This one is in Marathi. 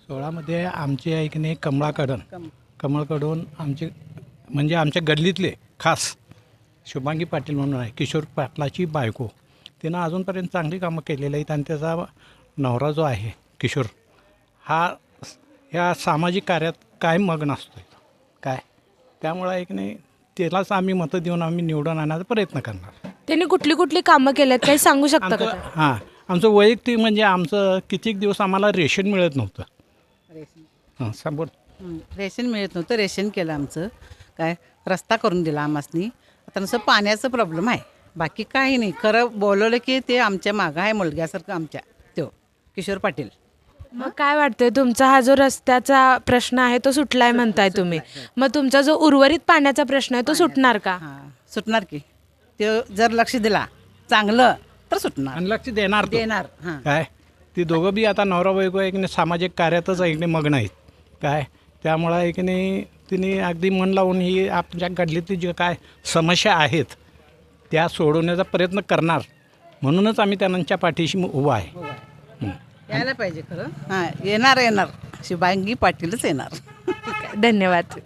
सोहळ्यामध्ये आमचे आहे की नाही कमळकडून आमचे म्हणजे आमच्या गल्लीतले खास शुभांगी पाटील म्हणून आहे, किशोर पाटलाची बायको. तिनं अजूनपर्यंत चांगली कामं केलेली आहेत आणि त्याचा नवरा जो आहे किशोर हा ह्या सामाजिक कार्यात कायम मग्न असतो काय. त्यामुळं एक नाही त्यालाच आम्ही मतं देऊन आम्ही निवडून आणण्याचा प्रयत्न करणार. त्यांनी कुठली कुठली कामं केल्यात काही सांगू शकता का आमचं आमचं वैयक्तिक म्हणजे आमचं कितीक दिवस आम्हाला रेशन मिळत नव्हतं. हां सांबोल रेशन मिळत नव्हतं, रेशन केलं आमचं. काय रस्ता करून दिला आम्हासनी. आता नुसतं पाण्याचं प्रॉब्लेम आहे, बाकी काही नाही. खरं बोलवलं की ते आमच्या मागं आहे मुलग्यासारखं आमच्या, तो किशोर पाटील. मग काय वाटतंय तुमचा हा जो रस्त्याचा प्रश्न आहे तो सुटलाय म्हणताय तुम्ही, मग तुमचा जो उर्वरित पाण्याचा प्रश्न आहे तो सुटणार का? हां सुटणार की, ते जर लक्ष दिला चांगलं तर सुटणार. आणि लक्ष देणार तो. देणार. हां काय ती दोघं बी आता नवरा बायको एक नाही सामाजिक कार्यातच एक नाही मग्न आहेत काय. त्यामुळं एक नाही तिने अगदी मन लावून ही आपल्या गडलीतली जे काय समस्या आहेत त्या सोडवण्याचा प्रयत्न करणार, म्हणूनच आम्ही त्यांच्या पाठीशी उभा आहे. यायला पाहिजे खरं. हां येणार शुभांगी पाटीलच येणार. धन्यवाद.